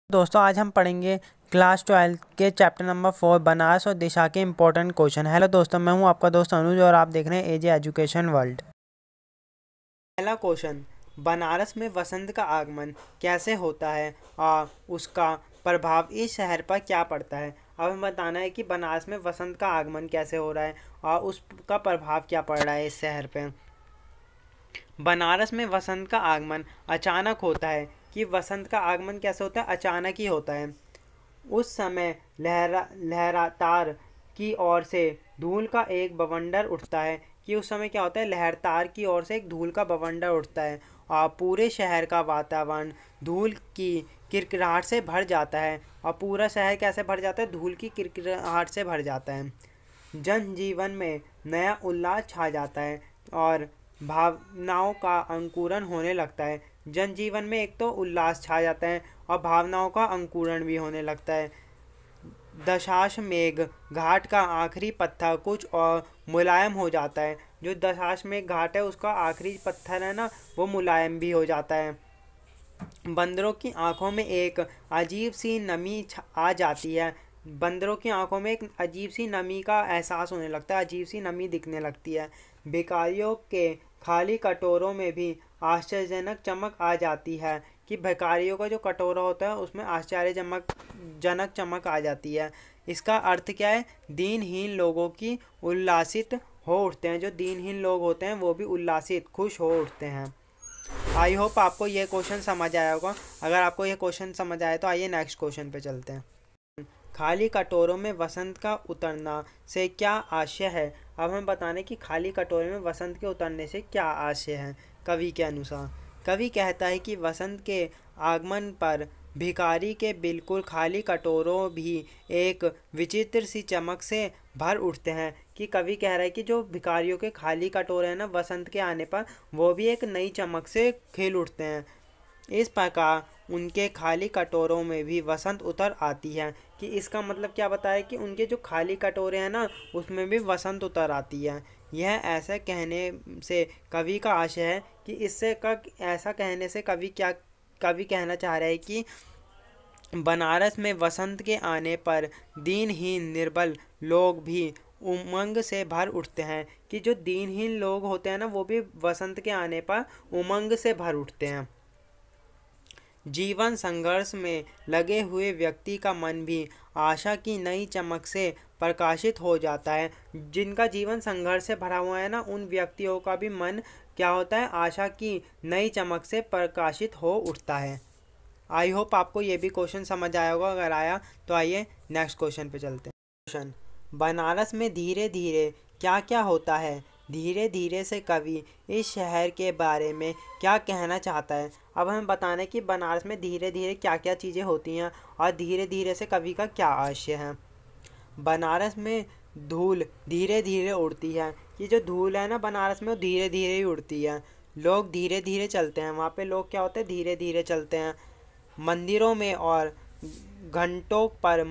दोस्तों आज हम पढ़ेंगे क्लास 12 के चैप्टर नंबर 4 बनारस और दिशा के इम्पोर्टेंट क्वेश्चन। हेलो दोस्तों, मैं हूं आपका दोस्त अनुज और आप देख रहे हैं एजे एजुकेशन वर्ल्ड। पहला क्वेश्चन, बनारस में वसंत का आगमन कैसे होता है और उसका प्रभाव इस शहर पर क्या पड़ता है। अब हमें बताना है कि बनारस में वसंत का आगमन कैसे हो रहा है और उसका प्रभाव क्या पड़ रहा है इस शहर पे। बनारस में वसंत का आगमन अचानक होता है। कि वसंत का आगमन कैसे होता है, अचानक ही होता है। उस समय लहरातार की ओर से धूल का एक बवंडर उठता है। कि उस समय क्या होता है, लहरतार की ओर से एक धूल का बवंडर उठता है और पूरे शहर का वातावरण धूल की किरकिराहट से भर जाता है। और पूरा शहर कैसे भर जाता है, धूल की किरकिराहट से भर जाता है। जनजीवन में नया उल्लास छा जाता है और भावनाओं का अंकुरण होने लगता है। जनजीवन में एक तो उल्लास छा जाता है और भावनाओं का अंकुरण भी होने लगता है। दशाश्वमेध घाट का आखिरी पत्थर कुछ और मुलायम हो जाता है। जो दशाश्वमेध घाट है उसका आखिरी पत्थर है ना, वो मुलायम भी हो जाता है। बंदरों की आंखों में एक अजीब सी नमी आ जाती है। बंदरों की आंखों में एक अजीब सी नमी का एहसास होने लगता है, अजीब सी नमी दिखने लगती है। भिखारियों के खाली कटोरों में भी आश्चर्यजनक चमक आ जाती है। कि भिखारियों का जो कटोरा होता है उसमें आश्चर्यजनक चमक आ जाती है। इसका अर्थ क्या है, दीनहीन लोगों की उल्लासित हो उठते हैं। जो दीनहीन लोग होते हैं वो भी उल्लासित खुश हो उठते हैं। आई होप आपको ये क्वेश्चन समझ आया होगा। अगर आपको ये क्वेश्चन समझ आया तो आइए नेक्स्ट क्वेश्चन पे चलते हैं। खाली कटोरों में वसंत का उतरना से क्या आशय है। अब हम बताने कि खाली कटोरे में वसंत के उतरने से क्या आशय है। कवि के अनुसार कवि कहता है कि वसंत के आगमन पर भिखारी के बिल्कुल खाली कटोरों भी एक विचित्र सी चमक से भर उठते हैं। कि कवि कह रहा है कि जो भिखारियों के खाली कटोरे हैं ना, वसंत के आने पर वो भी एक नई चमक से खिल उठते हैं। इस प्रकार उनके खाली कटोरों में भी वसंत उतर आती है। कि इसका मतलब क्या बताया कि उनके जो खाली कटोरे हैं ना उसमें भी वसंत उतर आती है। यह ऐसा कहने से कवि का आशय है कि ऐसा कहने से कवि कहना चाह रहा है कि बनारस में वसंत के आने पर दीनहीन निर्बल लोग भी उमंग से भर उठते हैं। कि जो दीनहीन लोग होते हैं ना वो भी वसंत के आने पर उमंग से भर उठते हैं। जीवन संघर्ष में लगे हुए व्यक्ति का मन भी आशा की नई चमक से प्रकाशित हो जाता है। जिनका जीवन संघर्ष से भरा हुआ है ना, उन व्यक्तियों का भी मन क्या होता है, आशा की नई चमक से प्रकाशित हो उठता है। आई होप आपको ये भी क्वेश्चन समझ आया होगा। अगर आया तो आइए नेक्स्ट क्वेश्चन पे चलते हैं। क्वेश्चन, बनारस में धीरे धीरे क्या क्या होता है। धीरे धीरे से कवि इस शहर के बारे में क्या कहना चाहता है। अब हमें बताना है कि बनारस में धीरे धीरे क्या क्या चीज़ें होती हैं और धीरे धीरे से कवि का क्या आशय है। बनारस में धूल धीरे धीरे उड़ती है। कि जो धूल है ना बनारस में वो धीरे धीरे ही उड़ती है। लोग धीरे धीरे चलते हैं, वहाँ पे लोग क्या होते हैं, धीरे धीरे चलते हैं। मंदिरों में और घंटों पर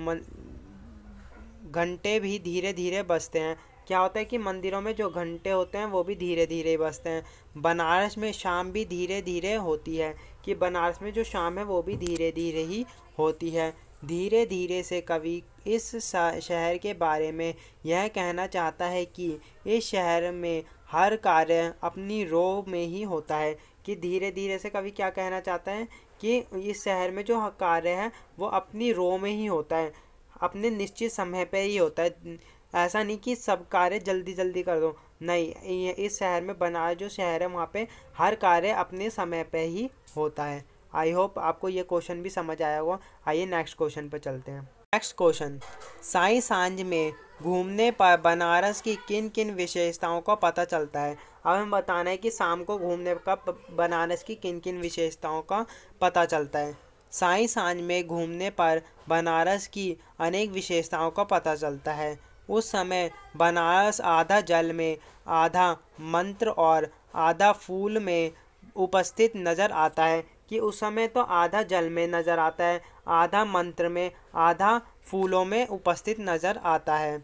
घंटे भी धीरे धीरे बजते हैं। क्या होता है कि मंदिरों में जो घंटे होते हैं वो भी धीरे धीरे बजते हैं। बनारस में शाम भी धीरे धीरे होती है। कि बनारस में जो शाम है वो भी धीरे धीरे ही होती है। धीरे धीरे से कवि इस शहर के बारे में यह कहना चाहता है कि इस शहर में हर कार्य अपनी रो में ही होता है। कि धीरे धीरे से कवि क्या कहना चाहता है कि इस शहर में जो कार्य है वो अपनी रो में ही होता है, अपने निश्चित समय पे ही होता है। ऐसा नहीं कि सब कार्य जल्दी जल्दी कर दो, नहीं, इस शहर में बनारस जो शहर है वहाँ पे हर कार्य अपने समय पे ही होता है। आई होप आपको ये क्वेश्चन भी समझ आया होगा। आइए नेक्स्ट क्वेश्चन पे चलते हैं। नेक्स्ट क्वेश्चन, साई सांझ में घूमने पर बनारस की किन किन विशेषताओं का पता चलता है। अब हमें बताना है कि शाम को घूमने का बनारस की किन किन विशेषताओं का पता चलता है। साई सांझ में घूमने पर बनारस की अनेक विशेषताओं का पता चलता है। उस समय बनारस आधा जल में, आधा मंत्र और आधा फूल में उपस्थित नज़र आता है। कि उस समय तो आधा जल में नज़र आता है, आधा मंत्र में, आधा फूलों में उपस्थित नज़र आता है।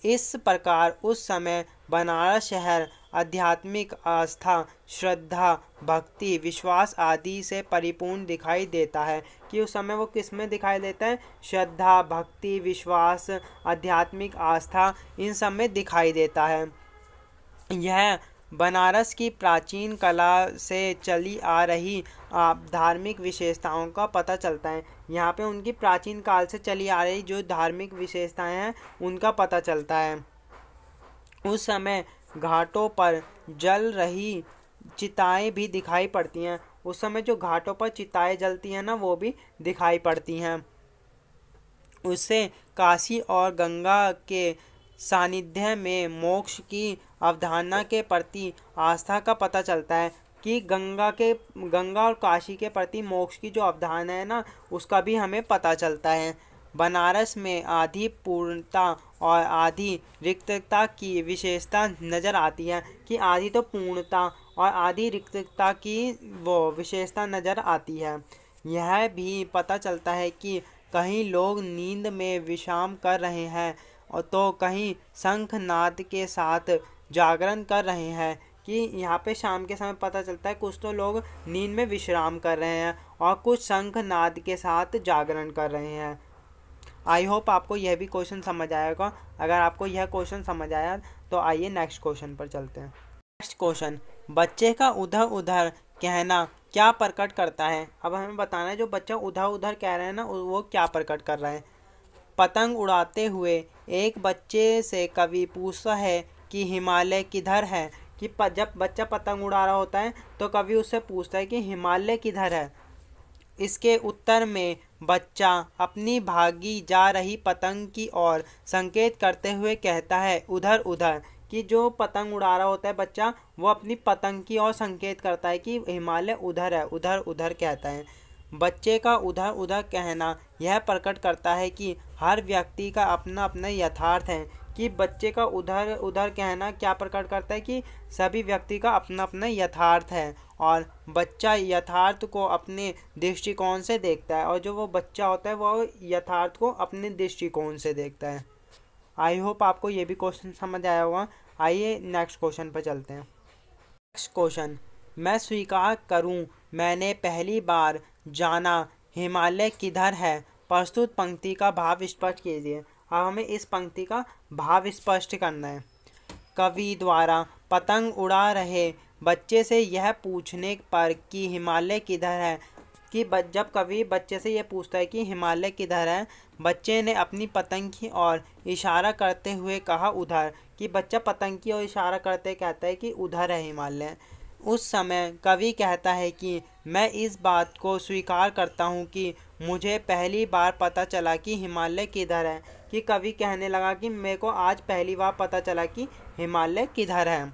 इस प्रकार उस समय बनारस शहर आध्यात्मिक आस्था, श्रद्धा, भक्ति, विश्वास आदि से परिपूर्ण दिखाई देता है। कि उस समय वो किस में दिखाई देता है? श्रद्धा, भक्ति, विश्वास, आध्यात्मिक आस्था, इन सब में दिखाई देता है। यह बनारस की प्राचीन कला से चली आ रही धार्मिक विशेषताओं का पता चलता है। यहाँ पे उनकी प्राचीन काल से चली आ रही जो धार्मिक विशेषताएं हैं उनका पता चलता है। उस समय घाटों पर जल रही चिताएं भी दिखाई पड़ती हैं। उस समय जो घाटों पर चिताएं जलती हैं ना, वो भी दिखाई पड़ती हैं। उससे काशी और गंगा के सानिध्य में मोक्ष की अवधारणा के प्रति आस्था का पता चलता है। कि गंगा और काशी के प्रति मोक्ष की जो अवधारणा है ना, उसका भी हमें पता चलता है। बनारस में आधी पूर्णता और आधी रिक्तता की विशेषता नज़र आती है। कि आधी तो पूर्णता और आधी रिक्तता की वो विशेषता नज़र आती है। यह भी पता चलता है कि कहीं लोग नींद में विश्राम कर रहे हैं और तो कहीं शंखनाद के साथ जागरण कर रहे हैं। कि यहाँ पे शाम के समय पता चलता है कुछ तो लोग नींद में विश्राम कर रहे हैं और कुछ शंखनाद के साथ जागरण कर रहे हैं। आई होप आपको यह भी क्वेश्चन समझ आएगा। अगर आपको यह क्वेश्चन समझ आया तो आइए नेक्स्ट क्वेश्चन पर चलते हैं। नेक्स्ट क्वेश्चन, बच्चे का उधर उधर कहना क्या प्रकट करता है? अब हमें बताना है जो बच्चा उधर उधर कह रहा है ना, वो क्या प्रकट कर रहा है। पतंग उड़ाते हुए एक बच्चे से कवि पूछता है कि हिमालय किधर है। कि जब बच्चा पतंग उड़ा रहा होता है तो कवि उससे पूछता है कि हिमालय किधर है। इसके उत्तर में बच्चा अपनी भागी जा रही पतंग की ओर संकेत करते हुए कहता है उधर उधर। कि जो पतंग उड़ा रहा होता है बच्चा, वो अपनी पतंग की ओर संकेत करता है कि हिमालय उधर है, उधर उधर कहता है। बच्चे का उधर उधर कहना यह प्रकट करता है कि हर व्यक्ति का अपना अपना यथार्थ है। कि बच्चे का उधर उधर कहना क्या प्रकट करता है? कि सभी व्यक्ति का अपना अपना यथार्थ है और बच्चा यथार्थ को अपने दृष्टिकोण से देखता है और जो वो बच्चा होता है वो यथार्थ को अपने दृष्टिकोण से देखता है। आई होप आपको ये भी क्वेश्चन समझ आया होगा। आइए नेक्स्ट क्वेश्चन पर चलते हैं। नेक्स्ट क्वेश्चन, मैं स्वीकार करूं मैंने पहली बार जाना हिमालय किधर है। प्रस्तुत पंक्ति का भाव स्पष्ट कीजिए। अब हमें इस पंक्ति का भाव स्पष्ट करना है। कवि द्वारा पतंग उड़ा रहे बच्चे से यह पूछने पर कि हिमालय किधर है। कि जब कवि बच्चे से यह पूछता है कि हिमालय किधर है, बच्चे ने अपनी पतंग की ओर इशारा करते हुए कहा उधर। कि बच्चा पतंग की ओर इशारा करते कहता है कि उधर है हिमालय। उस समय कवि कहता है कि मैं इस बात को स्वीकार करता हूँ कि मुझे पहली बार पता चला कि हिमालय किधर है। कि कवि कहने लगा कि मेरे को आज पहली बार पता चला कि हिमालय किधर है।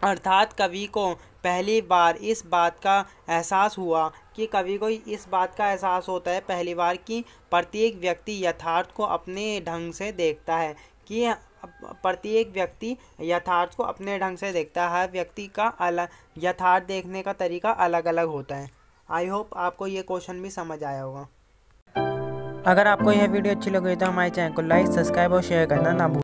अर्थात कवि को पहली बार इस बात का एहसास हुआ। कि कवि को इस बात का एहसास होता है पहली बार कि प्रत्येक व्यक्ति यथार्थ को अपने ढंग से देखता है। कि प्रत्येक व्यक्ति यथार्थ को अपने ढंग से देखता है। हर व्यक्ति का अलग यथार्थ देखने का तरीका अलग अलग होता है। आई होप आपको ये क्वेश्चन भी समझ आया होगा। अगर आपको यह वीडियो अच्छी लगी तो हमारे चैनल को लाइक, सब्सक्राइब और शेयर करना ना भूलें।